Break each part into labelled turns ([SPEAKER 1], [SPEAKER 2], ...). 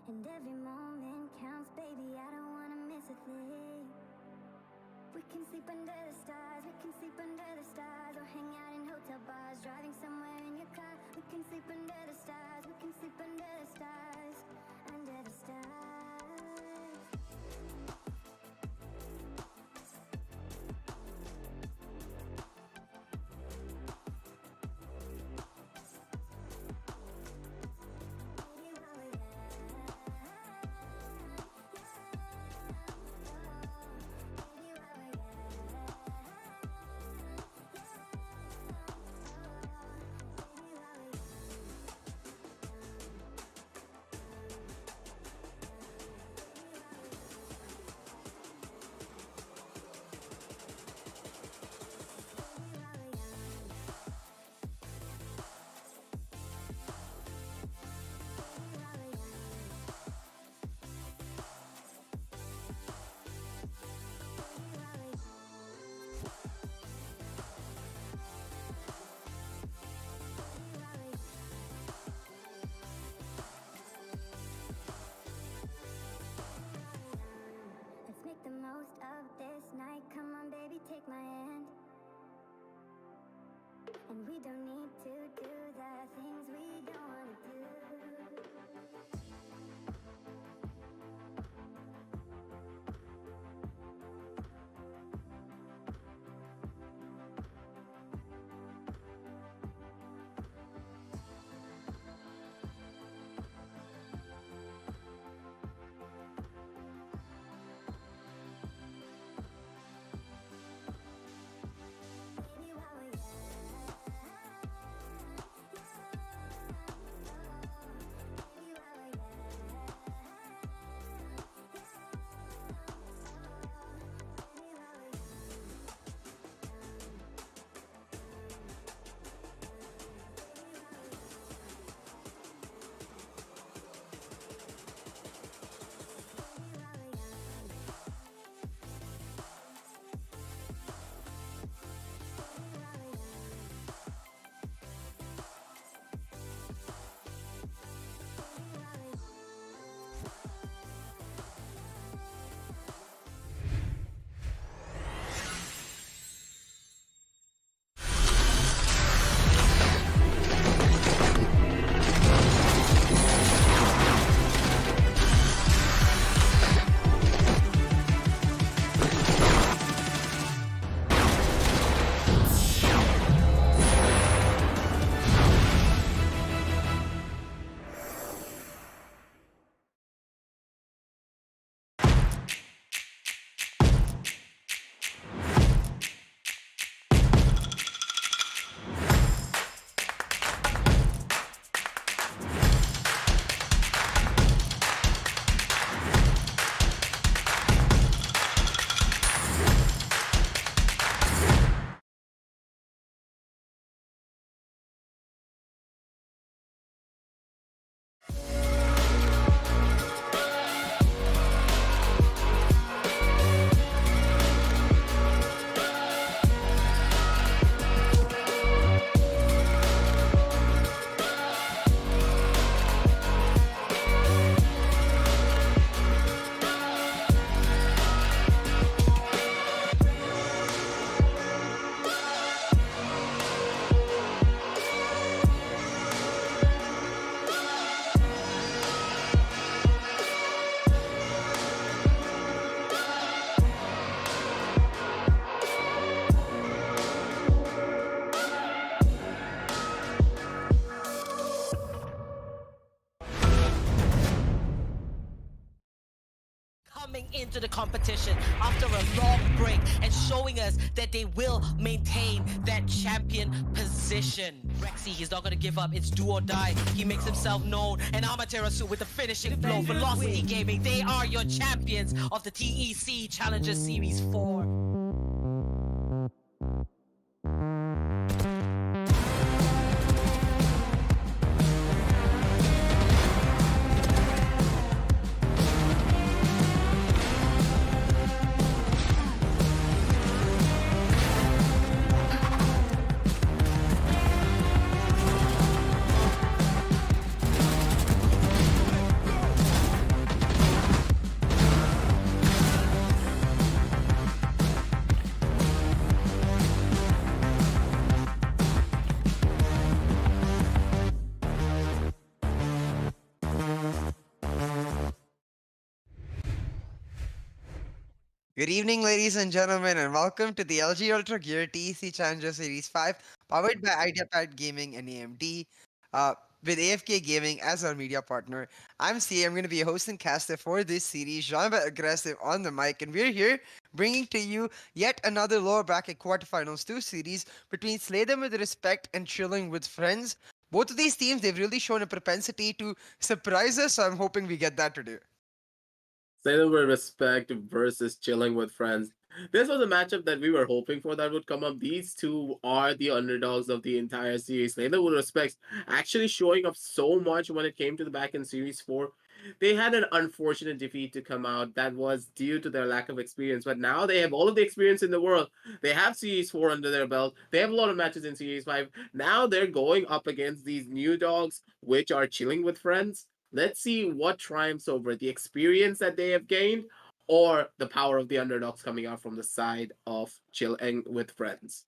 [SPEAKER 1] And every moment counts, baby, I don't wanna miss a thing. We can sleep under the stars, we can sleep under the stars, or hang out in hotel bars, driving somewhere in your car. We can sleep under the stars, we can sleep under the stars, under the stars. The most of this night, come on baby, take my hand. And we don't need to do the things we don't want to do.
[SPEAKER 2] Coming into the competition after a long break and showing us that they will maintain that champion position. Rexy, he's not going to give up. It's do or die. He makes himself known. And Amaterasu with the finishing blow. Velocity Gaming, they are your champions of the TEC Challenger Series 4.
[SPEAKER 3] Good evening, ladies and gentlemen, and welcome to the LG Ultragear TEC Challenger Series 5, powered by Ideapad Gaming and AMD, with AFK Gaming as our media partner. I'm C. I'm going to be a host and caster for this series, Genre Aggressive on the mic, and we're here bringing to you yet another lower bracket quarterfinals 2 series between Slay Them With Respect and Chilling With Friends. Both of these teams, they've really shown a propensity to surprise us, so I'm hoping we get that today.
[SPEAKER 4] Say them with respect versus chilling with friends. This was a matchup that we were hoping for that would come up. These two are the underdogs of the entire series. Say them with respect, actually showing up so much when it came to the back in Series 4. They had an unfortunate defeat to come out that was due to their lack of experience, but now they have all of the experience in the world. They have Series 4 under their belt. They have a lot of matches in Series 5. Now they're going up against these new dogs, which are chilling with friends. Let's see what triumphs over the experience that they have gained or the power of the underdogs coming out from the side of chilling with friends.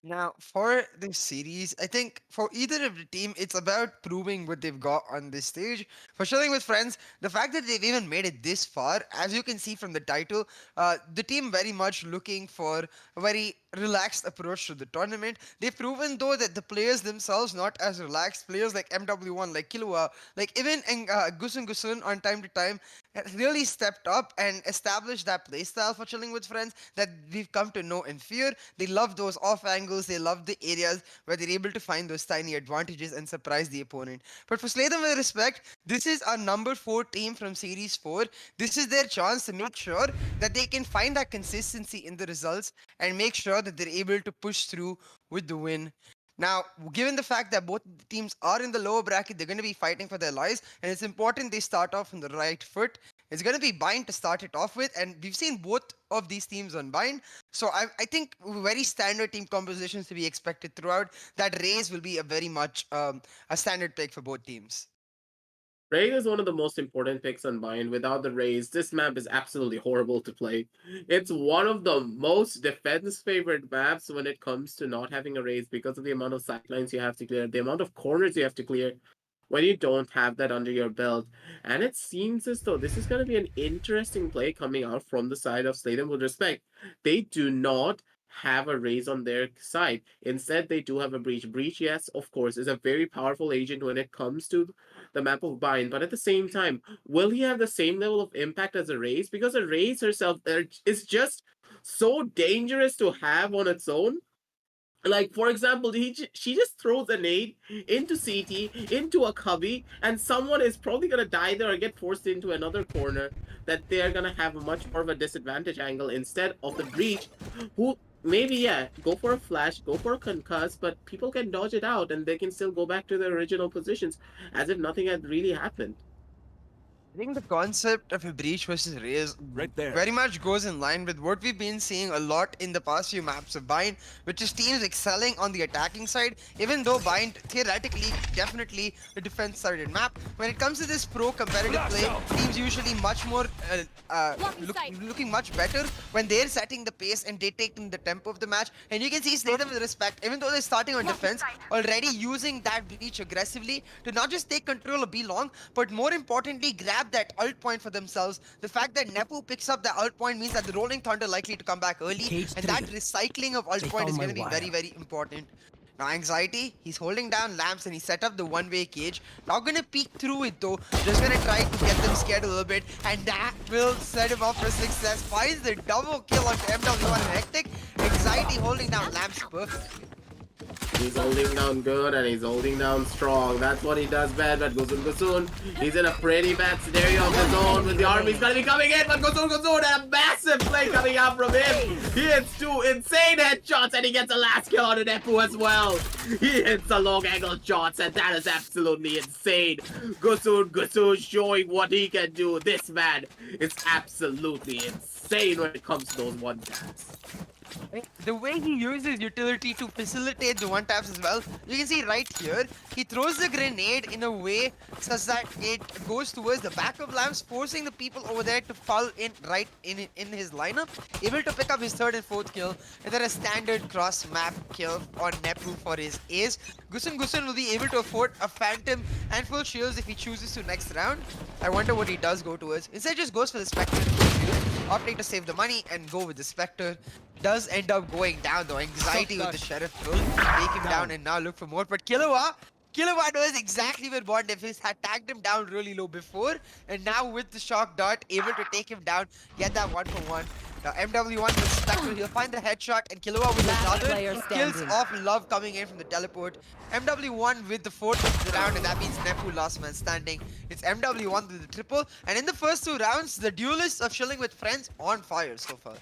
[SPEAKER 3] Now, for this series, I think for either of the team, it's about proving what they've got on this stage. For Chilling with Friends, the fact that they've even made it this far, as you can see from the title, the team very much looking for a very relaxed approach to the tournament. They've proven, though, that the players themselves not as relaxed. Players like MW1, like Killua, like even Gusun Gusun on time to time, has really stepped up and established that playstyle for Chilling with Friends that we've come to know and fear. They love those off angles, they love the areas where they're able to find those tiny advantages and surprise the opponent. But for Slay Them With Respect, this is our number 4 team from Series 4. This is their chance to make sure that they can find that consistency in the results and make sure that they're able to push through with the win. Now, given the fact that both teams are in the lower bracket, they're going to be fighting for their lives, and it's important they start off on the right foot. It's going to be Bind to start it off with, and we've seen both of these teams on Bind. So I think very standard team compositions to be expected throughout. That Raze will be a very much a standard pick for both teams.
[SPEAKER 4] Raze is one of the most important picks on Bind. Without the Raze, this map is absolutely horrible to play. It's one of the most defense favored maps when it comes to not having a Raze because of the amount of sidelines you have to clear, the amount of corners you have to clear when you don't have that under your belt. And it seems as though this is going to be an interesting play coming out from the side of Slay Them With Respect. They do not have a Raze on their side. Instead, they do have a Breach. Breach, yes, of course, is a very powerful agent when it comes to the map of Bind, but at the same time, will he have the same level of impact as a Raze? Because a Raze herself is just so dangerous to have on its own. Like, for example, she just throws a nade into CT, into a cubby, and someone is probably going to die there or get forced into another corner that they are going to have a much more of a disadvantage angle instead of the Breach, who maybe, yeah, go for a flash, go for a concuss, but people can dodge it out and they can still go back to their original positions as if nothing had really happened.
[SPEAKER 3] I think the concept of a breach versus Raze very much goes in line with what we've been seeing a lot in the past few maps of Bind, which is teams excelling on the attacking side, even though Bind theoretically definitely a defense-sided map. When it comes to this pro competitive play, teams usually much more looking much better when they're setting the pace and they're taking the tempo of the match. And you can see Slay Them With Respect, even though they're starting on defense, already using that breach aggressively to not just take control of B long, but more importantly grab that ult point for themselves. The fact that Nepu picks up the ult point means that the Rolling Thunder likely to come back early, and that recycling of ult point is going to be very, very important. Now Anxiety, he's holding down lamps and he set up the one-way cage. Not gonna peek through it though, just gonna try to get them scared a little bit, and that will set him up for success. Finds the double kill on MW1 and Hectic. Anxiety holding down lamps perfectly.
[SPEAKER 4] He's holding down good and he's holding down strong. That's what he does bad, but Gusun, he's in a pretty bad scenario of his own with the army's gonna be coming in, but Gusun and a massive play coming out from him. He hits 2 insane headshots and he gets a last kill on Nepu as well. He hits the long angle shots and that is absolutely insane. Gusun showing what he can do. This man is absolutely insane when it comes to those one taps.
[SPEAKER 3] The way he uses utility to facilitate the one taps as well, you can see right here, he throws the grenade in a way such that it goes towards the back of lamps, forcing the people over there to fall in right in his lineup, able to pick up his 3rd and 4th kill, and then a standard cross map kill on Nepu for his ace. Gusun will be able to afford a phantom and full shields if he chooses to next round. I wonder what he does go towards. Instead just goes for the Spectre. opting to save the money and go with the Spectre. Does end up going down though. Anxiety with the Sheriff will take him down and now look for more. But Killua knows exactly where Bond is, had tagged him down really low before, and now with the shock dart, able to take him down, get that 1-for-1. Now MW1 with Spectre, he'll find the headshot, and Killua with another kills off Love coming in from the teleport. MW1 with the fourth of the round, and that means Nepu last man standing. It's MW1 with the triple, and in the first 2 rounds, the duelists of Chilling with Friends on fire so far.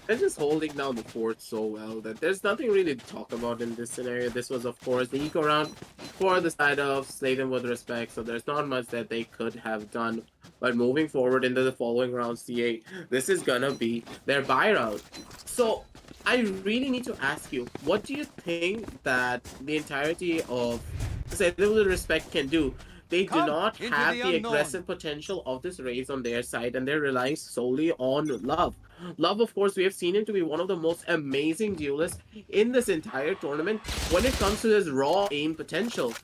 [SPEAKER 4] They're just holding down the fort so well that there's nothing really to talk about in this scenario. This was, of course, the eco round for the side of Slay Them With Respect, so there's not much that they could have done. But moving forward into the following round, C8, this is gonna be their buy round. So I really need to ask you, what do you think that the entirety of Slay Them With Respect can do? They do not have the aggressive potential of this race on their side, and they're relying solely on Love. Love, of course, we have seen him to be one of the most amazing duelists in this entire tournament when it comes to his raw aim potential.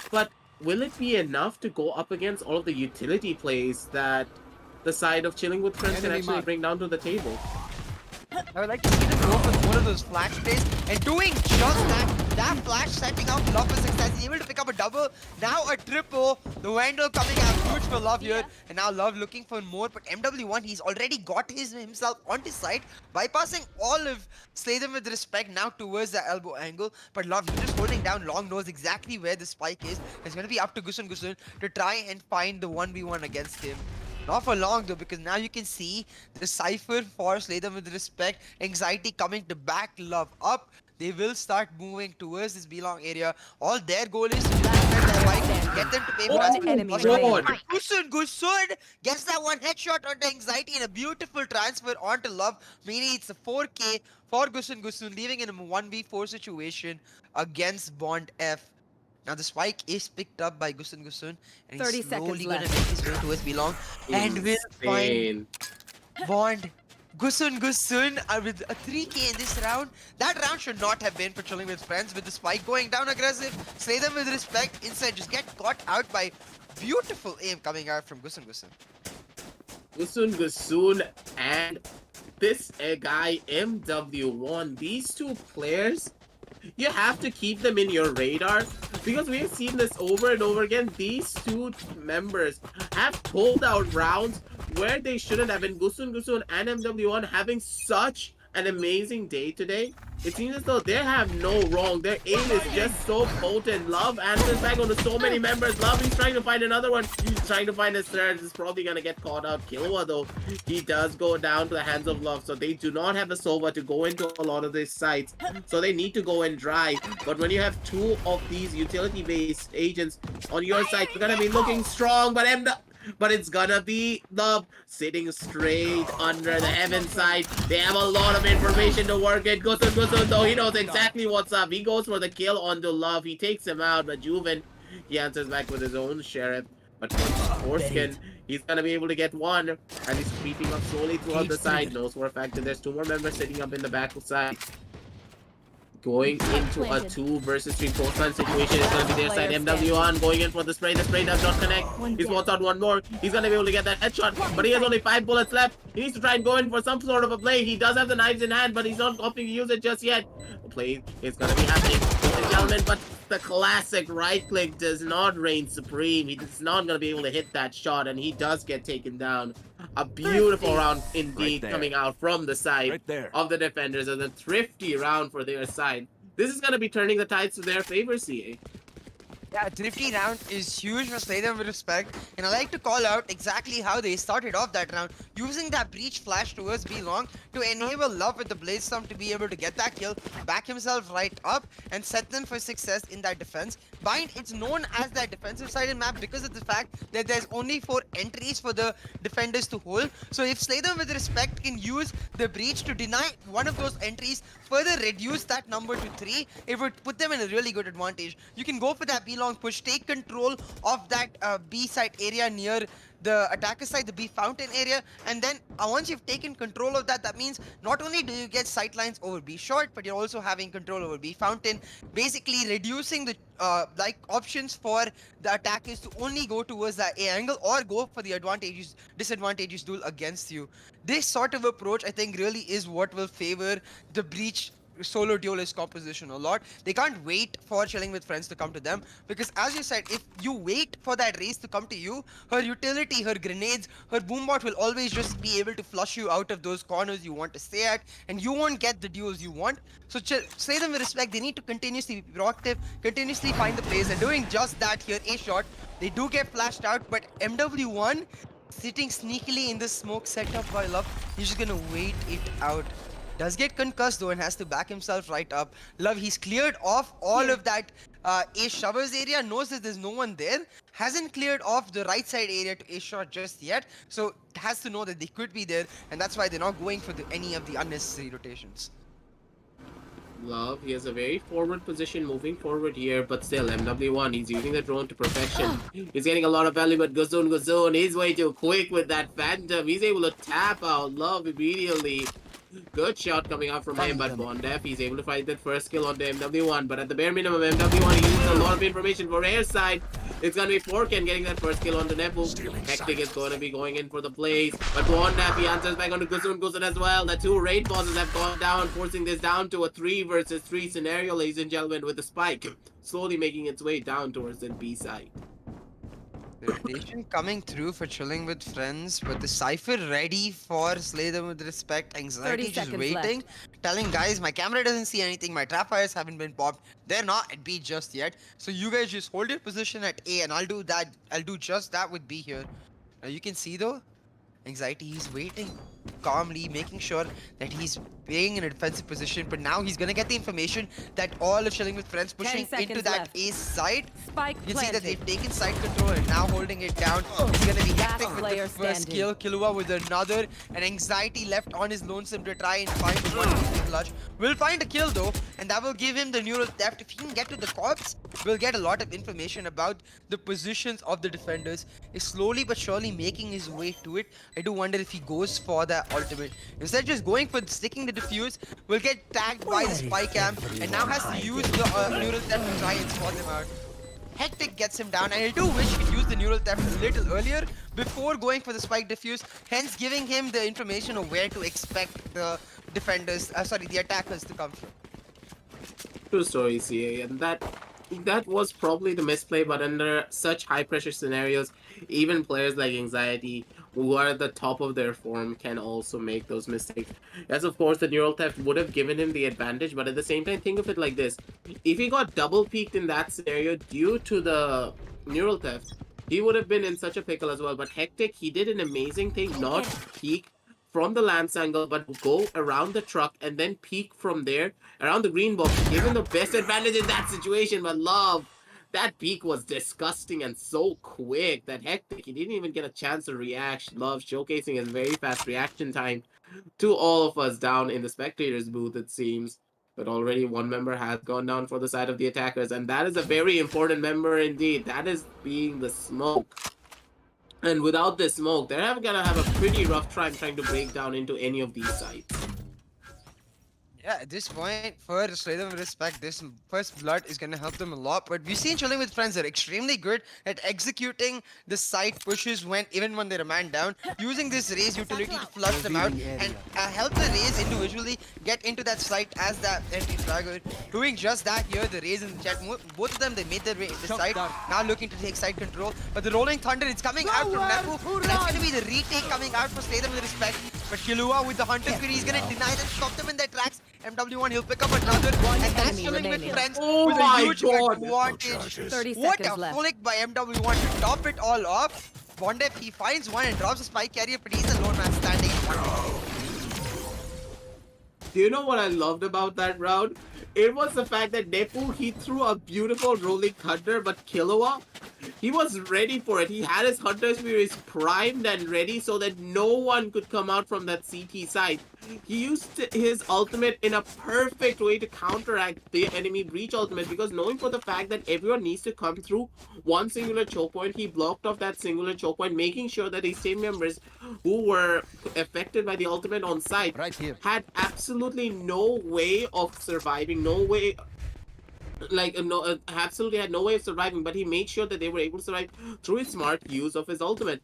[SPEAKER 4] But will it be enough to go up against all of the utility plays that the side of Chilling with Friends can actually bring down to the table?
[SPEAKER 3] I would like to see them go for one of those flash plays and doing just that. That flash setting up Love for success. He's able to pick up a double. Now a triple. The Vandal coming out huge for Love here. And now Love looking for more. But MW1, he's already got himself on his side. Bypassing all of Slay Them With Respect now towards the elbow angle. But Love, he's just holding down Long, knows exactly where the spike is. It's going to be up to Gusun to try and find the 1v1 against him. Not for long though, because now you can see the Cypher for Slay Them With Respect. Anxiety coming to back Love up. They will start moving towards this B-long area. All their goal is to defend their bike, get them to pay for Gusun gets that one headshot onto Anxiety and a beautiful transfer onto Love. Meaning it's a 4K for Gusun, leaving in a 1v4 situation against Bond F. Now the spike is picked up by Gusun, and he's slowly gonna make his way towards B-long and will find Bond. Gusun with a 3K in this round. That round should not have been for Chilling with Friends with the spike going down aggressive. Slay Them With Respect. Instead, just get caught out by beautiful aim coming out from Gusun.
[SPEAKER 4] Gusun and this guy MW1. These two players, you have to keep them in your radar because we have seen this over and over again. These two members have pulled out rounds where they shouldn't have been. Gusun and MW1 having such an amazing day today. It seems as though they have no wrong. Their aim is just so potent. Love answers back onto so many members. Love, he's trying to find another one. He's trying to find his third. He's probably going to get caught out. Killua, though, he does go down to the hands of Love. So they do not have the Sova to go into a lot of these sites. So they need to go and dry. But when you have two of these utility-based agents on your side, you're going to be looking strong. But it's gonna be Love sitting straight under the heaven side. They have a lot of information to work it. Gusun, though, he knows exactly what's up. He goes for the kill onto Love. He takes him out, but Juven, he answers back with his own Sheriff. But Foreskin, he's gonna be able to get one, and he's creeping up slowly throughout the side. Knows for a fact that there's two more members sitting up in the back side. Going into a 2 versus 3 post-line situation. It's going to be their side. MW1 going in for the spray. The spray does not connect. He's wants out one more. He's going to be able to get that headshot. But he has only 5 bullets left. He needs to try and go in for some sort of a play. He does have the knives in hand, but he's not opting to use it just yet. The play is going to be happening, ladies and gentlemen. But the classic right click does not reign supreme. He's not going to be able to hit that shot, and he does get taken down. A beautiful round indeed coming out from the side of the defenders, and a thrifty round for their side. This is going to be turning the tides to their favor, CA.
[SPEAKER 3] Yeah, thrifty round is huge for Slay Them With Respect, and I like to call out exactly how they started off that round, using that breach flash towards B-long to enable Love with the Blade Storm to be able to get that kill, back himself right up, and set them for success in that defense. Bind, it's known as that defensive sided map because of the fact that there's only 4 entries for the defenders to hold. So if Slay Them With Respect can use the breach to deny one of those entries, further reduce that number to 3, it would put them in a really good advantage. You can go for that B-long push, take control of that B side area near the attacker side, the B fountain area, and then once you've taken control of that, that means not only do you get sightlines over B short, but you're also having control over B fountain, basically reducing the like options for the attackers to only go towards that A angle or go for the disadvantageous duel against you. This sort of approach, I think, really is what will favor the Breach solo duelist composition a lot. They can't wait for Chilling with Friends to come to them, because as you said, if you wait for that race to come to you, her utility, her grenades, her boombot will always just be able to flush you out of those corners you want to stay at, and you won't get the duels you want. So Say Them With Respect, they need to continuously be proactive, continuously find the plays, and doing just that here. A shot, they do get flashed out, but MW1 sitting sneakily in the smoke setup by Love, he's just gonna wait it out. Does get concussed though and has to back himself right up. Love, he's cleared off all of that A shovers area, knows that there's no one there, hasn't cleared off the right side area to A shot just yet, so has to know that they could be there, and that's why they're not going for any of the unnecessary rotations.
[SPEAKER 4] Love, he has a very forward position moving forward here, but still, MW1, he's using the drone to perfection. He's getting a lot of value, but Guzun, he's way too quick with that Phantom. He's able to tap out Love immediately. Good shot coming out from him, but Bondef, he's able to find that first kill on the MW1, but at the bare minimum, MW1 he uses a lot of information for air side. It's gonna be Forken getting that first kill on the Nepu. Hectic is gonna be going in for the plays, but Bondef, he answers back on the Guzun as well. The two raid bosses have gone down, forcing this down to a 3 versus 3 scenario, ladies and gentlemen, with the spike slowly making its way down towards the B side.
[SPEAKER 3] The rotation coming through for Chilling with Friends, but the Cypher ready for Slay Them With Respect. Anxiety just waiting, telling guys, my camera doesn't see anything, my trap fires haven't been popped, they're not at B just yet, so you guys just hold your position at A and I'll do just that with B here. Now you can see though, Anxiety, he's waiting calmly, making sure that he's being in a defensive position, but now he's gonna get the information that all of Chilling with Friends pushing into that A side.
[SPEAKER 5] Spike
[SPEAKER 3] You can see that they've taken side control and now holding it down. He's gonna be Hectic with the first kill, Killua with another, and Anxiety left on his lonesome to try and find the one clutch. Will find a kill though, and that will give him the neural theft. If he can get to the corpse, we'll get a lot of information about the positions of the defenders. He's slowly but surely making his way to it. I do wonder if he goes for that ultimate. Instead of just going for sticking the defuse, will get tagged by the spy cam and now has to use the neural theft to try and spot them out. Hectic gets him down, and I do wish he could use the neural theft a little earlier before going for the spike defuse, hence giving him the information of where to expect the defenders, the attackers to come from.
[SPEAKER 4] True story, CA, and that was probably the misplay, but under such high pressure scenarios, even players like Anxiety, who are at the top of their form, can also make those mistakes. Yes, of course, the neural theft would have given him the advantage, but at the same time, think of it like this. If he got double peaked in that scenario due to the neural theft, he would have been in such a pickle as well. But Hectic, he did an amazing thing, not peek from the lance angle, but go around the truck and then peek from there around the green box, give him the best advantage in that situation. But Love, that peek was disgusting and so quick that Hectic, he didn't even get a chance to react. Love showcasing his very fast reaction time to all of us down in the spectators booth, it seems. But already one member has gone down for the side of the attackers, and that is a very important member indeed. That is being the Smoke. And without this Smoke, they're gonna have a pretty rough time trying to break down into any of these sites.
[SPEAKER 3] Yeah, at this point, for Slay Them With Respect, this first blood is going to help them a lot. But we've seen Chilling with Friends are extremely good at executing the side pushes even when they're a man down, using this raise utility to flush them out and help the raise individually get into that site as that entry fragger. Doing just that here, the raise and the chat, both of them, they made their way into side, now looking to take side control. But the Rolling Thunder, it's coming out from Nepu, and that's going to be the retake coming out for Slay Them With Respect. But Killua with the Hunter Fury, he's going to deny them, stop them in their tracks. MW1, he'll pick up another one, and that's Chilling with Friends with a huge advantage.
[SPEAKER 5] 30
[SPEAKER 3] What
[SPEAKER 5] seconds
[SPEAKER 3] a
[SPEAKER 5] left.
[SPEAKER 3] flick by MW1 to top it all off. Bondef, he finds one and drops a spike carrier, but he's a lone man standing.
[SPEAKER 4] Do you know what I loved about that round? It was the fact that Nepu, he threw a beautiful Rolling Thunder, but Killua, He was ready for it. He had his Hunter Spears primed and ready so that no one could come out from that CT side. He used his ultimate in a perfect way to counteract the enemy breach ultimate, because knowing for the fact that everyone needs to come through one singular choke point, he blocked off that singular choke point, making sure that his team members who were affected by the ultimate on site had absolutely no way of surviving, no way, absolutely had no way of surviving, but he made sure that they were able to survive through his smart use of his ultimate.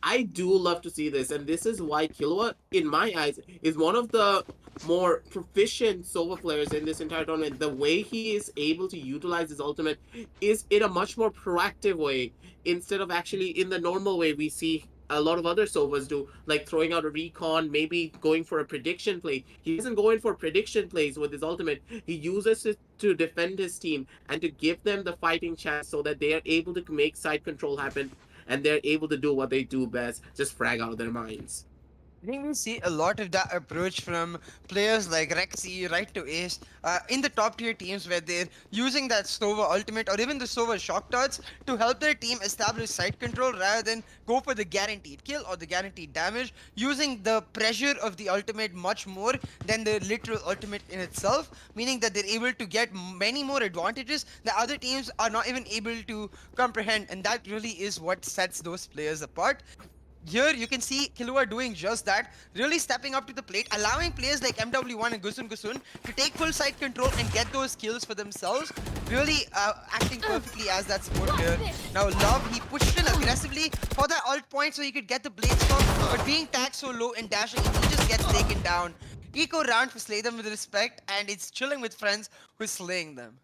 [SPEAKER 4] I do love to see this, and this is why Killua, in my eyes, is one of the more proficient solo players in this entire tournament. The way he is able to utilize his ultimate is in a much more proactive way, instead of actually in the normal way we see a lot of other Sovas do, like throwing out a recon, maybe going for a prediction play. He doesn't go in for prediction plays with his ultimate. He uses it to defend his team and to give them the fighting chance so that they are able to make side control happen and they're able to do what they do best, just frag out of their minds.
[SPEAKER 3] I think we see a lot of that approach from players like Rexy, right to Ace, in the top tier teams where they're using that Sova ultimate or even the Sova shock darts to help their team establish side control rather than go for the guaranteed kill or the guaranteed damage, using the pressure of the ultimate much more than the literal ultimate in itself, meaning that they're able to get many more advantages that other teams are not even able to comprehend, and that really is what sets those players apart. Here you can see Killua doing just that, really stepping up to the plate, allowing players like MW1 and Gusun to take full side control and get those kills for themselves, really acting perfectly as that support player. Now Love, he pushed in aggressively for that ult point so he could get the blade stop, but being tagged so low and dashing, he just gets taken down. Eco round for Slay Them With Respect, and it's Chilling With Friends who's slaying them.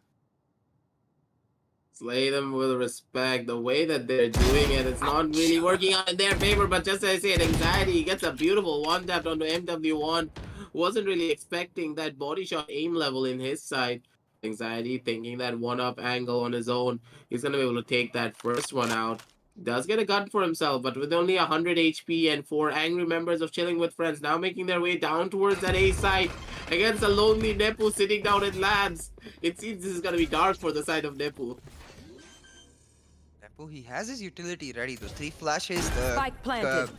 [SPEAKER 4] Slay them with respect. The way that they're doing it, it's not really working out in their favor, but just as I said, Anxiety gets a beautiful one tap onto MW1. Wasn't really expecting that body shot aim level in his side. Anxiety thinking that one-up angle on his own, he's gonna be able to take that first one out. Does get a gun for himself, but with only 100 HP and 4 angry members of Chilling With Friends now making their way down towards that A side against a lonely Nepu sitting down in labs. It seems this is gonna be dark for the side of Nepu.
[SPEAKER 3] He has his utility ready. Those 3 flashes, the
[SPEAKER 5] Spike planted.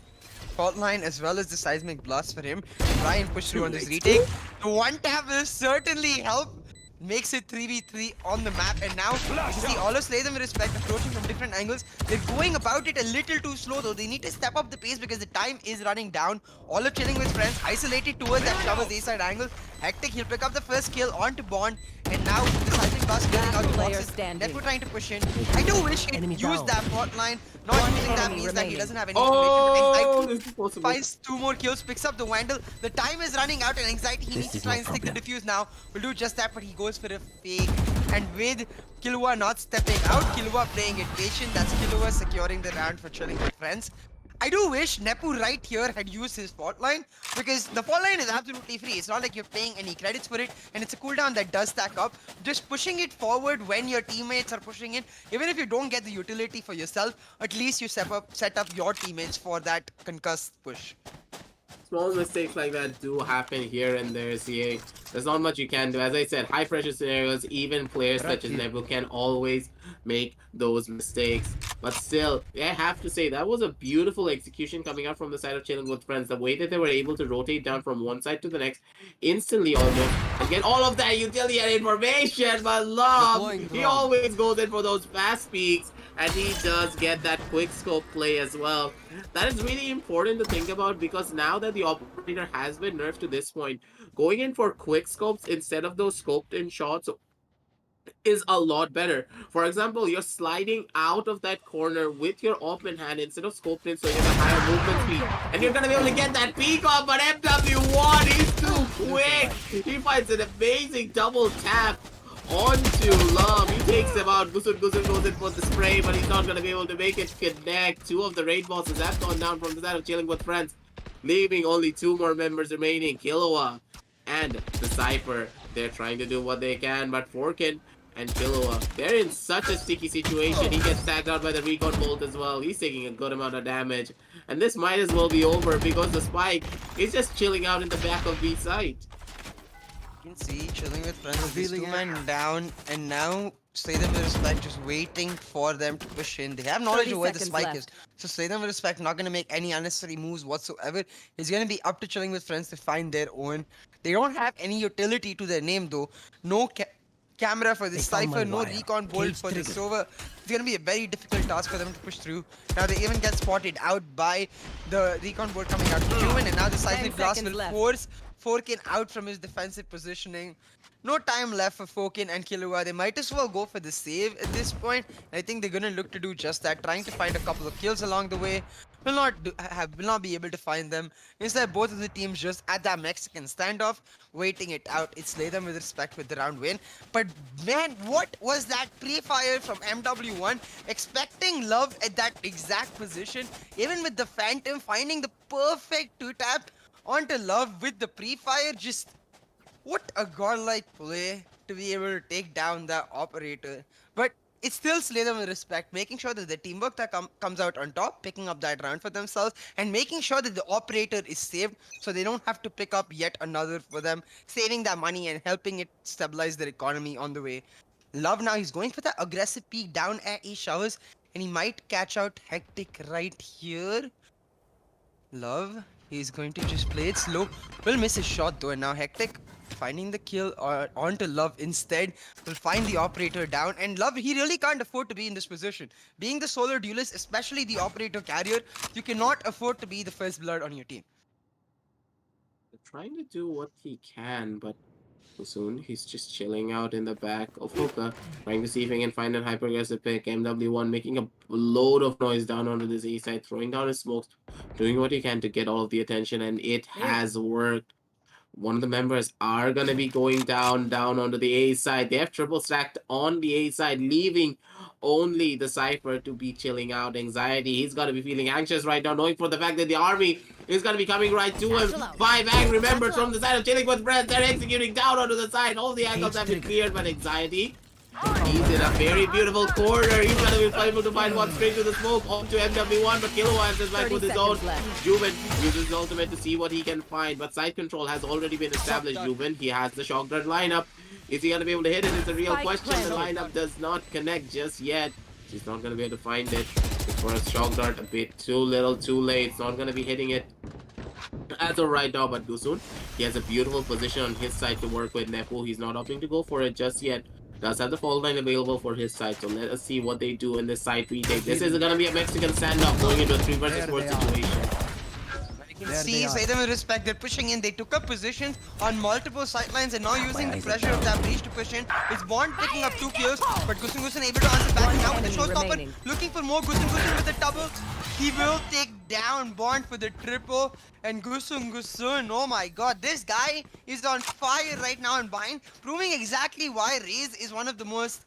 [SPEAKER 3] fault line as well as the seismic blast for him. Try and push through on this retake. The one tap will certainly help. Makes it 3v3 on the map, and now you see all of Slay Them With Respect approaching from different angles. They're going about it a little too slow though. They need to step up the pace because the time is running down. All of Chilling With Friends isolated towards that Shower's A-side angle. Hectic, he'll pick up the first kill onto Bond, and now the seismic blast getting out the boxes. Nepo trying to push in. I do wish he'd used that fault line. Not using that means that he doesn't have any information. But finds 2 more kills, picks up the Vandal. The time is running out, and Anxiety, he needs to try and stick the defuse now. Will do just that, but he goes for a fake. And with Killua not stepping out, Killua playing it patient. That's Killua securing the round for Chilling With Friends. I do wish Nepu right here had used his fault line, because the fault line is absolutely free. It's not like you're paying any credits for it, and it's a cooldown that does stack up. Just pushing it forward when your teammates are pushing it, even if you don't get the utility for yourself, at least you set up your teammates for that concussed push.
[SPEAKER 4] Small mistakes like that do happen here and there, CA. There's not much you can do. As I said, high pressure scenarios, even players such as Nebu can always make those mistakes. But still, I have to say, that was a beautiful execution coming out from the side of Chilling With Friends. The way that they were able to rotate down from one side to the next, instantly almost, and get all of that utility and information. But Love, he always goes in for those fast peaks, and he does get that quick scope play as well. That is really important to think about, because now that the operator has been nerfed to this point, going in for quick scopes instead of those scoped in shots is a lot better. For example, you're sliding out of that corner with your op in hand instead of scoped in, so you have a higher movement speed, and you're gonna be able to get that peek off. But MW1, he's too quick. He finds an amazing double tap onto Love. He takes him out. Gusun goes in for the spray, but he's not going to be able to make it connect. 2 of the raid bosses have gone down from the side of Chilling With Friends, leaving only 2 more members remaining, Killua and the Cypher. They're trying to do what they can, but Forkin and Killua, they're in such a sticky situation. He gets tagged out by the recon bolt as well. He's taking a good amount of damage, and this might as well be over because the Spike is just chilling out in the back of B site.
[SPEAKER 3] You can see Chilling With Friends, these 2 men down, and now Slay Them With Respect, just waiting for them to push in. They have knowledge
[SPEAKER 5] 30
[SPEAKER 3] of where the
[SPEAKER 5] seconds
[SPEAKER 3] spike is.
[SPEAKER 5] left.
[SPEAKER 3] So Slay Them With Respect, not going to make any unnecessary moves whatsoever. It's going to be up to Chilling With Friends to find their own. They don't have any utility to their name though. No camera for this
[SPEAKER 5] found my
[SPEAKER 3] Cypher, no
[SPEAKER 5] wire.
[SPEAKER 3] recon bolt
[SPEAKER 5] Cage
[SPEAKER 3] for this
[SPEAKER 5] triggered.
[SPEAKER 3] Sova. It's going to be a very difficult task for them to push through. Now they even get spotted out by the recon bolt coming out from Human, and now the Seismic Blast
[SPEAKER 5] seconds
[SPEAKER 3] will
[SPEAKER 5] left.
[SPEAKER 3] force Forkin out from his defensive positioning. No time left for Fokin and Killua. They might as well go for the save at this point. I think they're gonna look to do just that, trying to find a couple of kills along the way. Will not be able to find them. Instead, both of the teams just at that Mexican standoff, waiting it out. It's Slay Them With Respect with the round win. But man, what was that pre-fire from MW1? Expecting Love at that exact position, even with the Phantom finding the perfect 2-tap onto Love with the pre-fire. Just what a godlike play to be able to take down that operator. But it's still Slay Them With Respect, making sure that the teamwork that comes out on top, picking up that round for themselves, and making sure that the operator is saved so they don't have to pick up yet another for them, saving that money and helping it stabilize their economy on the way. Love now, he's going for that aggressive peek down at E showers, and he might catch out Hectic right here. Love, he's going to just play it slow. Will miss his shot though, and now Hectic finding the kill onto Love instead. Will find the operator down, and Love, he really can't afford to be in this position. Being the solo duelist, especially the operator carrier, you cannot afford to be the first blood on your team.
[SPEAKER 4] Trying to do what he can, but soon he's just chilling out in the back of Hookah, trying to see if he can find a hyper-aggressive pick. MW1 making a load of noise down onto this A side, throwing down his smokes, doing what he can to get all of the attention, and it has worked. One of the members are going to be going down onto the A side. They have triple stacked on the A side, leaving only the Cypher to be chilling out. Anxiety, he's got to be feeling anxious right now, knowing for the fact that the army is going to be coming right to him. 5 angry members from the side of Chilling With Friends. They're executing down onto the side. All the angles have been cleared, but Anxiety, he's in a very beautiful corner. He's going to be able to find one straight to the smoke onto MW1, but Killua answers back with his own. Juven uses his ultimate to see what he can find, but side control has already been established. Juven, he has the shock dart lineup. Is he going to be able to hit it? It's a real question. The lineup does not connect just yet. He's not going to be able to find it. The first shock dart a bit too little, too late. It's not going to be hitting it as of right now, but Gusun, he has a beautiful position on his side to work with. Nepu, he's not opting to go for it just yet. Does have the fall line available for his side, so let us see what they do in this side retake. This is going to be a Mexican standoff going into a 3 versus 4 situation.
[SPEAKER 3] You can see, Slay Them With Respect, they're pushing in. They took up positions on multiple sidelines and now using the pressure of that breach to push in. It's Bond picking up 2 kills, but Gusun able to answer back now with the showstopper. Looking for more Gusun with the double. He will take down Bond for the triple. And Gusun, oh my god, this guy is on fire right now in Bind, proving exactly why Raze is one of the most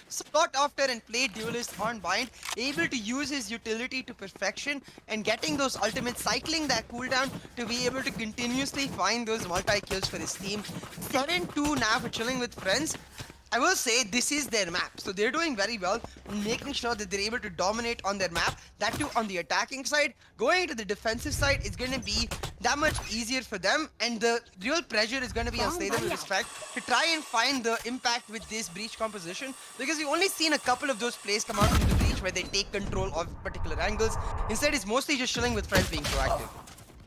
[SPEAKER 3] sought after and played duelists on Bind, able to use his utility to perfection and getting those ultimates, cycling that cooldown to be able to continuously find those multi-kills for his team. 7-2 now for Chilling With Friends. I will say this is their map, so they're doing very well in making sure that they're able to dominate on their map. That too on the attacking side. Going to the defensive side is going to be that much easier for them, and the real pressure is going to be on Slay Them With Respect to try and find the impact with this breach composition, because we've only seen a couple of those plays come out from the breach where they take control of particular angles. Instead, it's mostly just Chilling With Friends being proactive.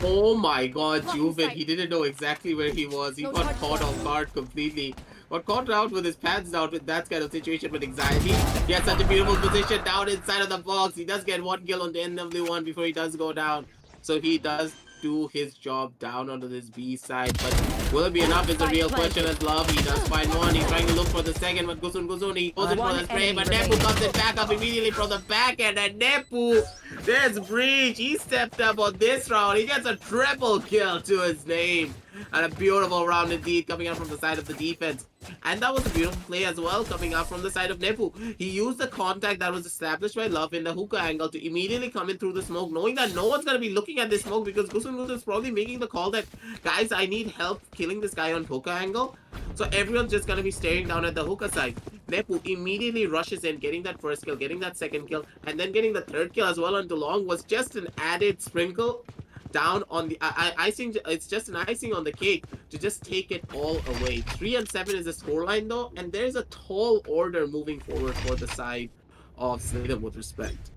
[SPEAKER 4] Oh my god, Juven, he didn't know exactly where he was. He got caught off guard completely. Got caught out with his pants down with that kind of situation with Anxiety. He has such a beautiful position down inside of the box. He does get 1 kill on the NW1 before he does go down. So he does do his job down onto this B side. But will it be enough is the real question as Love. He does find one. He's trying to look for the second, but Gusun, he goes in for the spray. But Nepu comes in back up immediately from the back end. And Nepu, there's Breach. He stepped up on this round. He gets a triple kill to his name. And a beautiful round indeed coming out from the side of the defense. And that was a beautiful play as well coming out from the side of Nepu. He used the contact that was established by Love in the hookah angle to immediately come in through the smoke, knowing that no one's going to be looking at this smoke because Gusun is probably making the call that, guys, I need help killing this guy on hookah angle. So everyone's just going to be staring down at the hookah side. Nepu immediately rushes in, getting that first kill, getting that second kill, and then getting the third kill as well on DeLong was just an added sprinkle down on the icing. It's just an icing on the cake to just take it all away. 3-7 is the scoreline though, and there's a tall order moving forward for the side of Slay Them With Respect.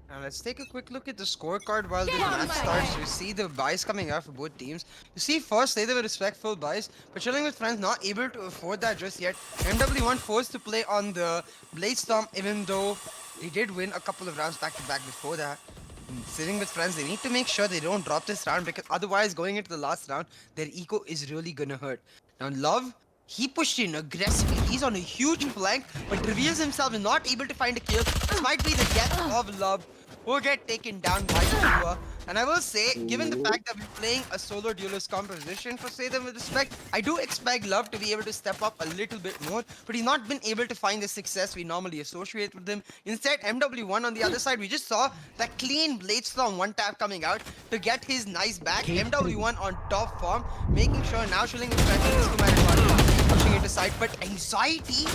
[SPEAKER 3] Now let's take a quick look at the scorecard while this match starts. You see the buys coming out for both teams. You see first they were respectful buys, but Chilling With Friends not able to afford that just yet. MW1 forced to play on the Blade Storm even though they did win a couple of rounds back to back before that. Sitting with friends, they need to make sure they don't drop this round because otherwise going into the last round, their eco is really gonna hurt. Now Love, he pushed in aggressively. He's on a huge flank, but reveals himself not able to find a kill. This might be the death of Love. Will get taken down by Kua. And I will say, given the fact that we're playing a solo duelist composition for Say Them With Respect, I do expect Love to be able to step up a little bit more, but he's not been able to find the success we normally associate with him. Instead, MW1 on the other side, we just saw that clean Blade Storm one tap coming out to get his nice back. MW1 on top form, making sure now Chilling With Friends is 2-man advantage, pushing it aside, but Anxiety.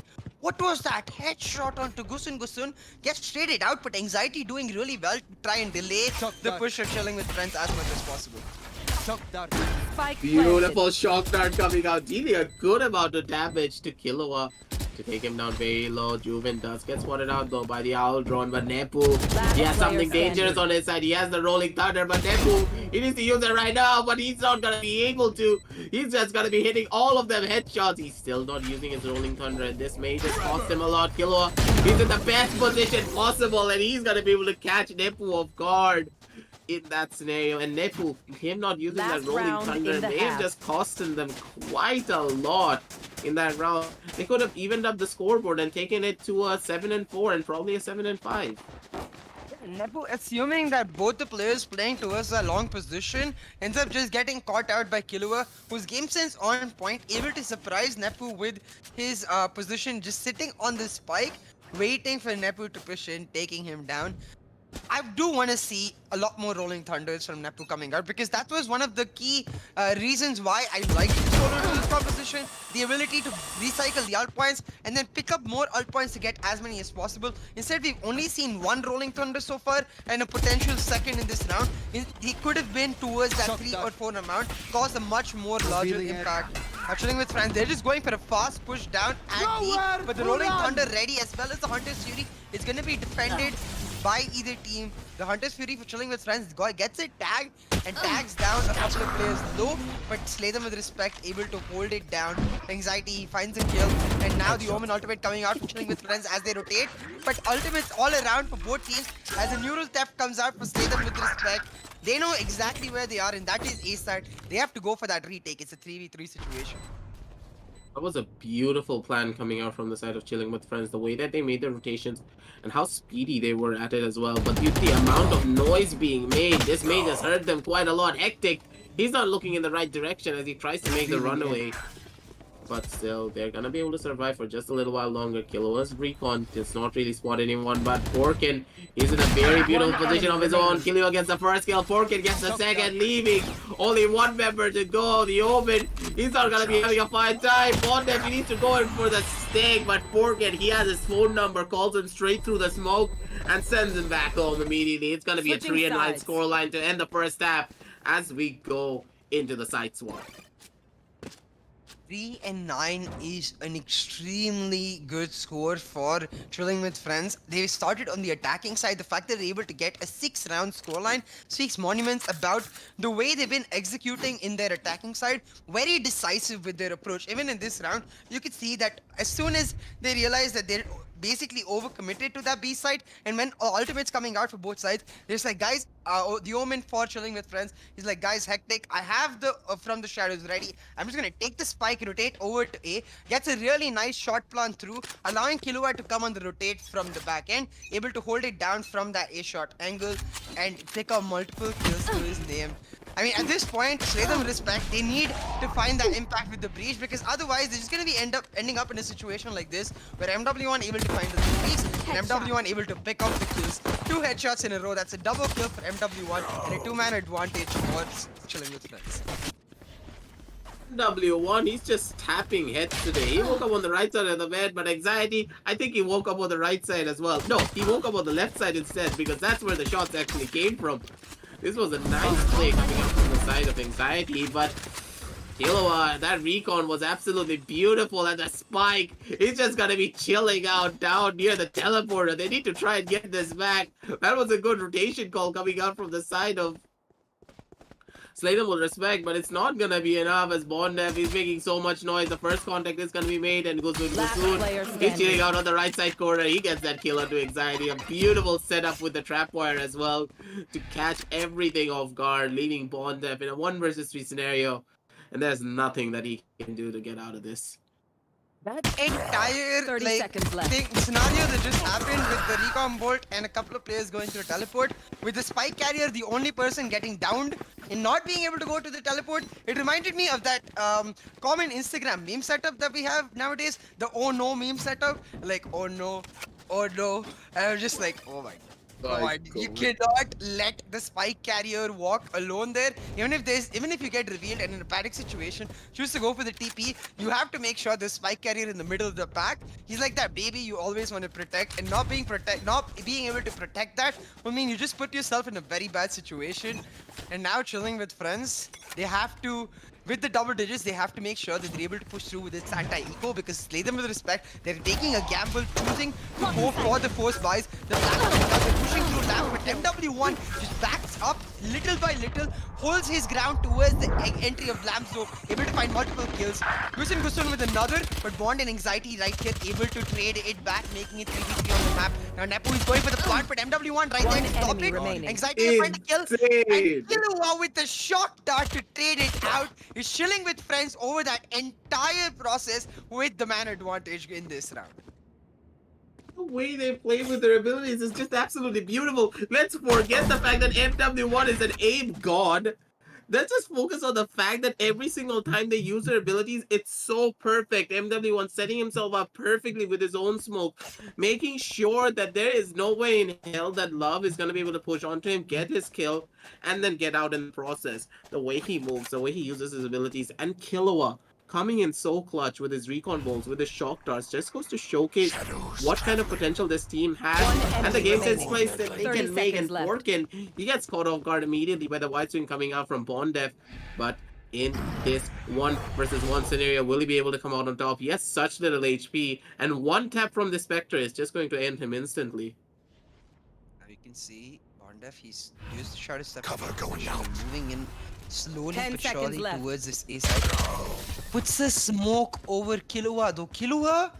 [SPEAKER 3] What was that? Headshot onto Gusun. Gets traded out, but Anxiety doing really well to try and delay the push of Chilling With Friends as much as possible.
[SPEAKER 4] Beautiful shock dart coming out, dealing a good amount of damage to Killua to take him down very low. Juven does get spotted out though by the Owl drone, but Nepu, he has something dangerous on his side. He has the Rolling Thunder, but Nepu, he needs to use it right now, but he's not gonna be able to. He's just gonna be hitting all of them headshots. He's still not using his Rolling Thunder, and this may just cost him a lot. Killua, he's in the best position possible, and he's gonna be able to catch Nepu off guard in that scenario. And Nepu, him not using that Rolling Thunder may have just costed them quite a lot in that round. They could have evened up the scoreboard and taken it to a 7-4 and probably a 7-5.
[SPEAKER 3] Nepu, assuming that both the players playing towards a long position, ends up just getting caught out by Killua, whose game sense on point, able to surprise Nepu with his position, just sitting on the spike, waiting for Nepu to push in, taking him down. I do want to see a lot more Rolling Thunders from Nepu coming out because that was one of the key reasons why I liked the solo duelist composition. The ability to recycle the ult points and then pick up more ult points to get as many as possible. Instead, we've only seen one Rolling Thunder so far and a potential second in this round. He could have been towards that 3 or 4 amount, caused a much more larger impact. Chilling With Friends, they're just going for a fast push down at D, but the Rolling Thunder ready as well as the Hunter's Fury is going to be defended by either team. The Hunter's Fury for Chilling With Friends gets it tagged and tags down a couple of players low, but Slay Them With Respect able to hold it down. Anxiety finds a kill, and now the Omen ultimate coming out for Chilling With Friends as they rotate. But ultimates all around for both teams as a neural theft comes out for Slay Them With Respect. They know exactly where they are, and that is A side. They have to go for that retake. It's a 3v3 situation.
[SPEAKER 4] That was a beautiful plan coming out from the side of Chilling With Friends. The way that they made the rotations and how speedy they were at it as well. But with the amount of noise being made, this may just hurt them quite a lot. Hectic, he's not looking in the right direction as he tries to make the runaway. But still, they're gonna be able to survive for just a little while longer. Killua's recon does not really spot anyone, but Porkin, he's in a very beautiful position of his own. Killua gets the first kill, Porkin gets the second, leaving only one member to go. The Omen, he's not gonna be having a fine time. Bondef, he needs to go in for the stake, but Porkin, he has his phone number, calls him straight through the smoke, and sends him back home immediately. It's gonna be a 3-9 scoreline to end the first half as we go into the side swap.
[SPEAKER 3] 3-9 is an extremely good score for Chilling With Friends. They started on the attacking side. The fact that they're able to get a 6-round scoreline speaks monuments about the way they've been executing in their attacking side. Very decisive with their approach. Even in this round, you could see that as soon as they realize that they're basically overcommitted to that B side, and when ultimates coming out for both sides, there's like, guys, the Omen for Chilling With Friends, he's like, guys, Hectic, I have the From the Shadows ready. I'm just gonna take the spike, rotate over to A, gets a really nice shot plan through, allowing Killua to come on the rotate from the back end, able to hold it down from that A shot angle and pick up multiple kills to his name. I mean, at this point, Slay Them With Respect, they need to find that impact with the breach, because otherwise they're just gonna be ending up in a situation like this where MW1 able to find the breach and MW1 able to pick up the kills. 2 headshots in a row. That's a double kill for MW1 and a 2-man advantage for Chilling With Friends.
[SPEAKER 4] MW1, he's just tapping heads today. He woke up on the right side of the bed, but Anxiety, I think he woke up on the right side as well. No, he woke up on the left side instead, because that's where the shots actually came from. This was a nice play coming up from the side of Anxiety, but Killua, that recon was absolutely beautiful, and the spike, he's just gonna be chilling out down near the teleporter. They need to try and get this back. That was a good rotation call coming out from the side of SLAYTHEMWITHRESPECT, but it's not gonna be enough as Bondev is making so much noise. The first contact is gonna be made, and he's chilling out on the right side corner. He gets that kill onto Anxiety. A beautiful setup with the trap wire as well to catch everything off guard, leaving Bondev in a 1 versus 3 scenario. And there's nothing that he can do to get out of this.
[SPEAKER 3] That entire
[SPEAKER 5] 30 seconds left.
[SPEAKER 3] scenario that just happened with the recon bolt and a couple of players going through a teleport, with the spike carrier the only person getting downed and not being able to go to the teleport, it reminded me of that common Instagram meme setup that we have nowadays, the oh no meme setup, like oh no, and I was just like, oh my God, you cannot let the spike carrier walk alone there. Even if you get revealed and in a panic situation, choose to go for the TP, you have to make sure the spike carrier in the middle of the pack. He's like that baby you always want to protect, and not being able to protect that will mean you just put yourself in a very bad situation. And now chilling with friends, they have to, with the double digits, they have to make sure that they're able to push through with its anti-eco, because Slay Them With Respect, they're taking a gamble, choosing to go for the force buys. The they're pushing through lamp, but MW1 just backs up little by little, holds his ground towards the entry of lamp zone, able to find multiple kills. Gusun with another, but Bond and Anxiety right here, able to trade it back, making it 3v3 on the map. Now Nepo is going for the plant, but MW1 right there to stop it. Anxiety will find the kill, and Killua with the shock dart to trade it out. He's chilling with friends over that entire process with the man advantage in this round.
[SPEAKER 4] The way they play with their abilities is just absolutely beautiful. Let's forget the fact that MW1 is an aim god. Let's just focus on the fact that every single time they use their abilities, it's so perfect. MW1 setting himself up perfectly with his own smoke, making sure that there is no way in hell that Love is going to be able to push onto him, get his kill, and then get out in the process. The way he moves, the way he uses his abilities, and Killua coming in so clutch with his recon bolts, with his shock darts, just goes to showcase what kind of potential this team has. And the game sense plays that they can make, and Porkin, he gets caught off guard immediately by the wide swing coming out from Bondev. But in this 1 versus 1 scenario, will he be able to come out on top? He has such little HP, and one tap from the Spectre is just going to end him instantly.
[SPEAKER 3] Now you can see Bondev, he's used the shot step. Cover going out. Moving in slowly but surely towards this A side. Puts the smoke over Killua, though Killua,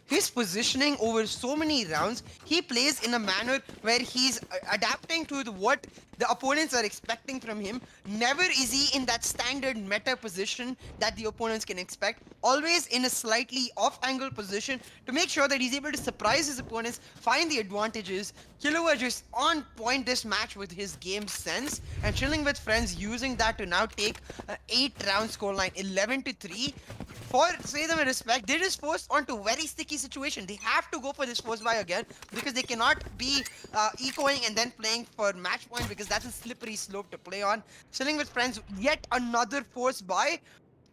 [SPEAKER 3] his positioning over so many rounds, he plays in a manner where he's adapting to what the opponents are expecting from him. Never is he in that standard meta position that the opponents can expect. Always in a slightly off-angle position to make sure that he's able to surprise his opponents, find the advantages. Killua just on point this match with his game sense, and chilling with friends using that to now take an 8-round scoreline, 11-3. For Slay Them With Respect, they're just forced onto very sticky situation. They have to go for this force buy again, because they cannot be ecoing and then playing for match point, because that's a slippery slope to play on. Chilling with friends, yet another force buy.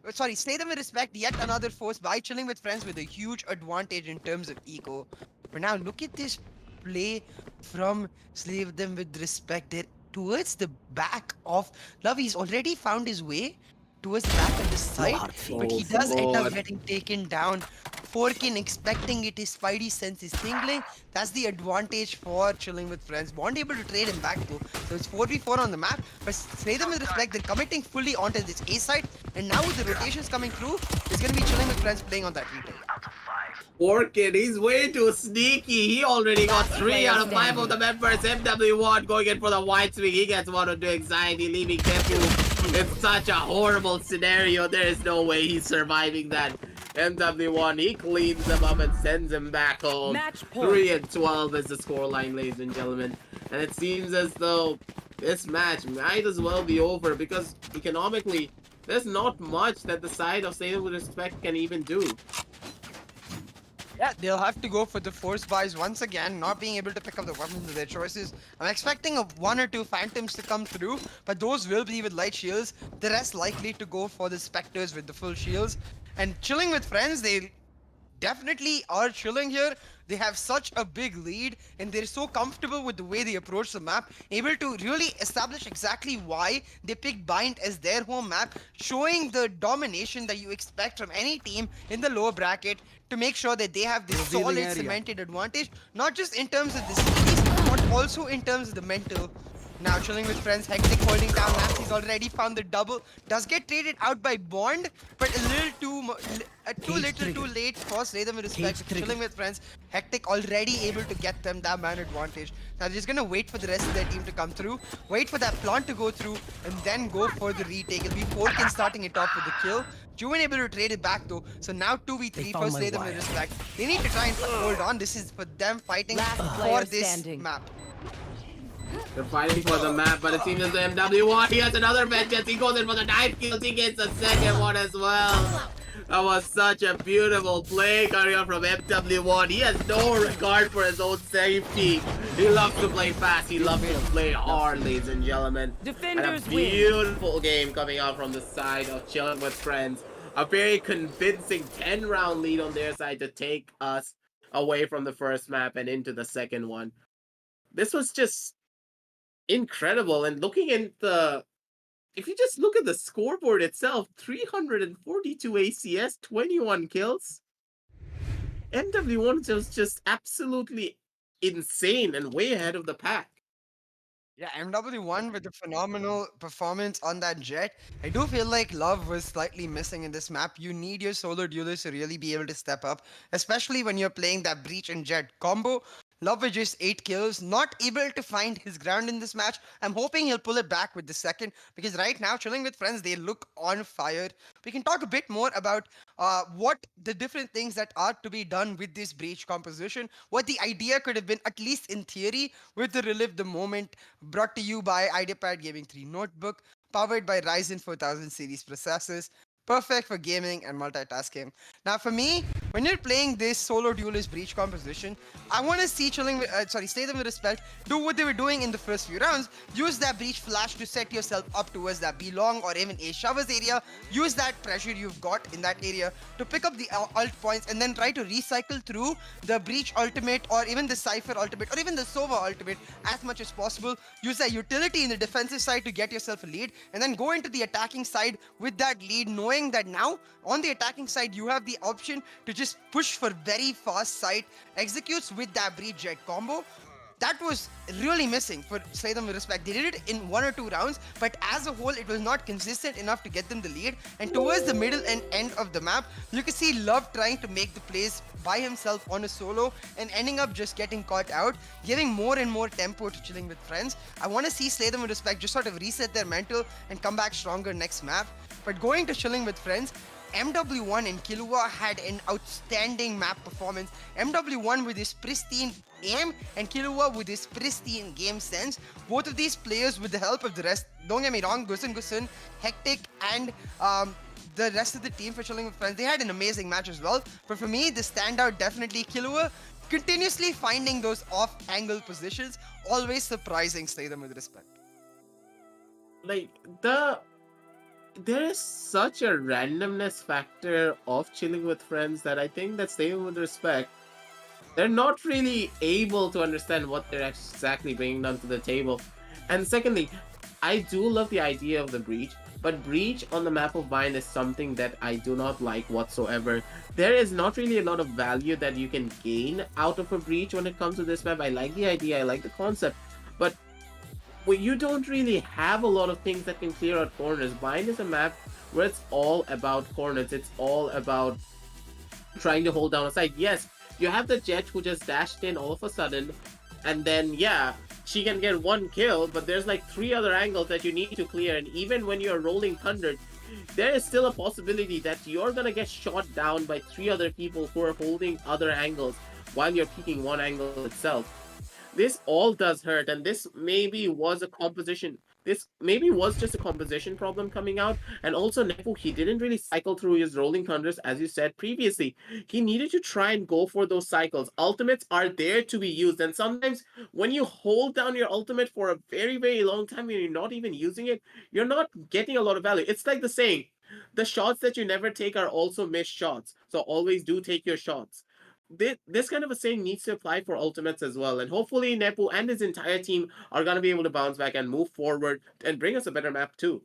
[SPEAKER 3] Sorry, Slay Them With Respect, yet another force buy. Chilling with friends with a huge advantage in terms of eco. But now look at this play from Slay Them With Respect. They're towards the back of Love. He's already found his way towards the back of the side, but he does end up getting taken down. Forkin expecting it, his spidey sense is tingling. That's the advantage for Chilling With Friends. Bond able to trade him back though, so it's 4v4 on the map, but Slay Them With Respect, they're committing fully onto this A side, and now with the rotations coming through, it's gonna be Chilling With Friends playing on that retake.
[SPEAKER 4] Porkin, he's way too sneaky. He already got 3 out of 5 of the members. MW1 going in for the wide swing. He gets 1 onto Anxiety, leaving Defu. It's such a horrible scenario. There is no way he's surviving that. MW1, he cleans him up and sends him back home. 3-12 is the scoreline, ladies and gentlemen. And it seems as though this match might as well be over, because economically, there's not much that the side of Slay Them With Respect can even do.
[SPEAKER 3] Yeah, they'll have to go for the force buys once again, not being able to pick up the weapons of their choices. I'm expecting 1 or 2 phantoms to come through, but those will be with light shields. The rest likely to go for the specters with the full shields. And Chilling With Friends, they definitely are chilling here. They have such a big lead and they're so comfortable with the way they approach the map, able to really establish exactly why they picked Bind as their home map, showing the domination that you expect from any team in the lower bracket to make sure that they have this solid cemented advantage, not just in terms of the series, but also in terms of the mental. Now chilling with friends, Hectic holding down Maps. He's already found the double. Does get traded out by Bond, but a little too little too late for Slaydhem with respect. Chilling with friends, Hectic already able to get them that man advantage. Now they're just gonna wait for the rest of their team to come through, wait for that plant to go through, and then go for the retake. It'll be 4Kin starting it off with the kill. Juven able to trade it back though, so now 2v3 for Slaydhem with respect. They need to try and hold on. This is for them fighting for this map.
[SPEAKER 4] They're fighting for the map, but it seems as the MW1, he has another vengeance. He goes in for the 9 kills. He gets the second one as well. That was such a beautiful play coming up from MW1. He has no regard for his own safety. He loves to play fast. He loves to play hard, ladies and gentlemen.
[SPEAKER 5] Defenders
[SPEAKER 4] and a beautiful game coming out from the side of Chilling with Friends. A very convincing 10-round lead on their side to take us away from the first map and into the second one. This was just incredible. And looking at if you just look at the scoreboard itself, 342 ACS, 21 kills. MW1 was just absolutely insane and way ahead of the pack.
[SPEAKER 3] Yeah, MW1 with a phenomenal performance on that Jet. I do feel like Love was slightly missing in this map. You need your solo duelist to really be able to step up, especially when you're playing that Breach and Jet combo. Love with just 8 kills, not able to find his ground in this match. I'm hoping he'll pull it back with the second, because right now, Chilling with Friends, they look on fire. We can talk a bit more about what the different things that are to be done with this Breach composition, what the idea could have been, at least in theory, with the Relive the Moment brought to you by Ideapad Gaming 3 Notebook, powered by Ryzen 4000 series processors. Perfect for gaming and multitasking. Now, for me, when you're playing this solo duelist Breach composition, I want to see Slaydhem with respect, do what they were doing in the first few rounds. Use that Breach flash to set yourself up towards that B long or even A showers area. Use that pressure you've got in that area to pick up the ult points and then try to recycle through the Breach ultimate or even the Cypher ultimate or even the Sova ultimate as much as possible. Use that utility in the defensive side to get yourself a lead and then go into the attacking side with that lead, knowing that now on the attacking side you have the option to just push for very fast side executes with that Breach Jet combo. That was really missing for Slaydhem with respect. They did it in 1 or 2 rounds, but as a whole it was not consistent enough to get them the lead. And towards the middle and end of the map, you can see Love trying to make the plays by himself on a solo and ending up just getting caught out, giving more and more tempo to Chilling with Friends. I want to see Slaydhem with respect just sort of reset their mental and come back stronger next map. But going to Chilling with Friends, MW1 and Killua had an outstanding map performance. MW1 with his pristine aim and Killua with his pristine game sense. Both of these players with the help of the rest, don't get me wrong, Gusun, Hectic and the rest of the team for Chilling with Friends, they had an amazing match as well. But for me, the standout definitely Killua, continuously finding those off-angle positions, always surprising Slaydhem with respect.
[SPEAKER 4] Like, there is such a randomness factor of Chilling with Friends that I think that Slaydhem with respect, they're not really able to understand what they're exactly bringing down to the table. And secondly, I do love the idea of the Breach, but Breach on the map of Bind is something that I do not like whatsoever. There is not really a lot of value that you can gain out of a Breach when it comes to this map. I like the idea, I like the concept, but you don't really have a lot of things that can clear out corners. Bind is a map where it's all about corners. It's all about trying to hold down a side. Yes, you have the Jet who just dashed in all of a sudden, and then, yeah, she can get 1 kill, but there's like 3 other angles that you need to clear, and even when you're rolling 100, there is still a possibility that you're gonna get shot down by 3 other people who are holding other angles while you're peeking one angle itself. This all does hurt, and this maybe was a composition. This maybe was just a composition problem coming out, and also Nefu, he didn't really cycle through his rolling thunders as you said previously. He needed to try and go for those cycles. Ultimates are there to be used, and sometimes when you hold down your ultimate for a very, very long time and you're not even using it, you're not getting a lot of value. It's like the saying, The shots that you never take are also missed shots. So always do take your shots. This kind of a saying needs to apply for ultimates as well. And hopefully Nepu and his entire team are going to be able to bounce back and move forward and bring us a better map too.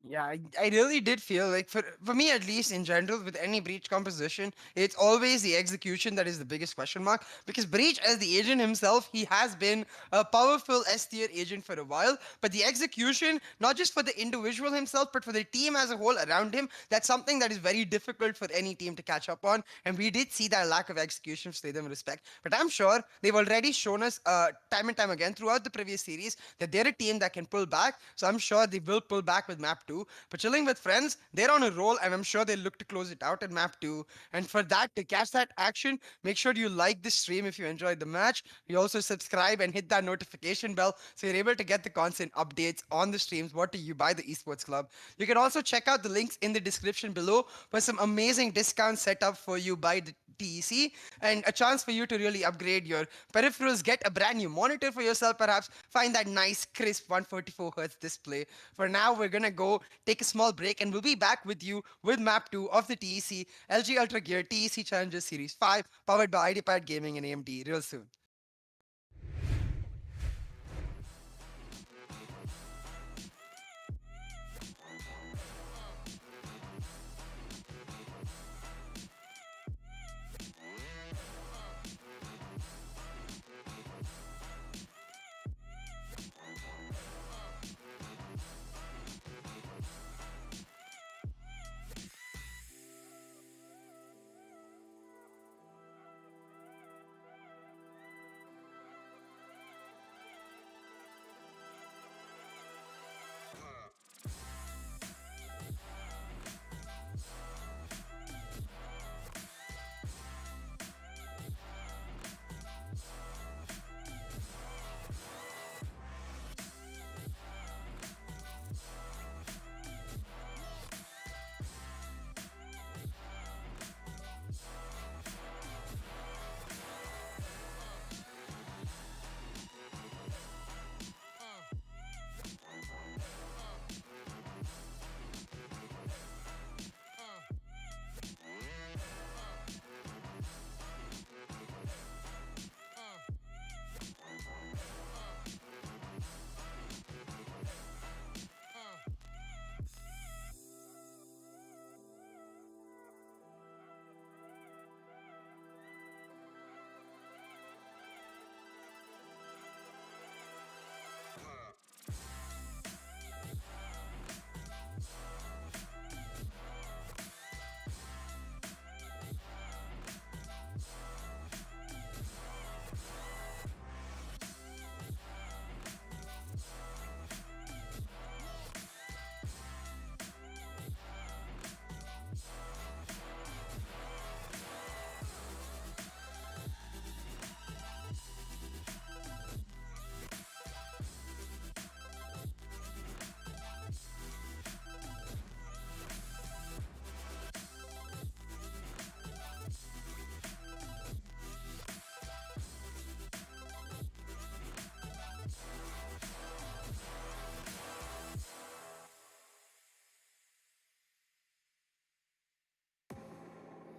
[SPEAKER 3] Yeah, I really did feel like for me at least in general with any Breach composition, it's always the execution that is the biggest question mark. Because Breach as the agent himself, he has been a powerful S tier agent for a while, but the execution, not just for the individual himself, but for the team as a whole around him, that's something that is very difficult for any team to catch up on. And we did see that lack of execution, slay them respect. But I'm sure they've already shown us time and time again throughout the previous series that they're a team that can pull back. So I'm sure they will pull back with map 2. But chilling with friends, they're on a roll, and I'm sure they'll look to close it out in map 2. And for that, to catch that action, make sure you like the stream if you enjoyed the match. You also subscribe and hit that notification bell so you're able to get the constant updates on the streams brought to you by the Esports Club. You can also check out the links in the description below for some amazing discounts set up for you by the TEC and a chance for you to really upgrade your peripherals, get a brand new monitor for yourself, perhaps find that nice crisp 144Hz display. For now, we're gonna go take a small break and we'll be back with you with map 2 of the TEC LG Ultragear TEC Challenger Series 5 powered by Ideapad Gaming and AMD real soon.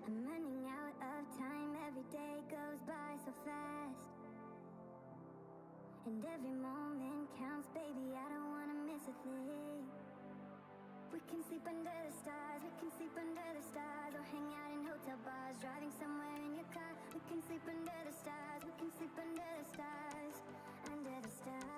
[SPEAKER 1] I'm running out of time, every day goes by so fast. And every moment counts, baby, I don't wanna miss a thing. We can sleep under the stars, we can sleep under the stars, or hang out in hotel bars, driving somewhere in your car. We can sleep under the stars, we can sleep under the stars, under the stars.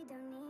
[SPEAKER 1] don't need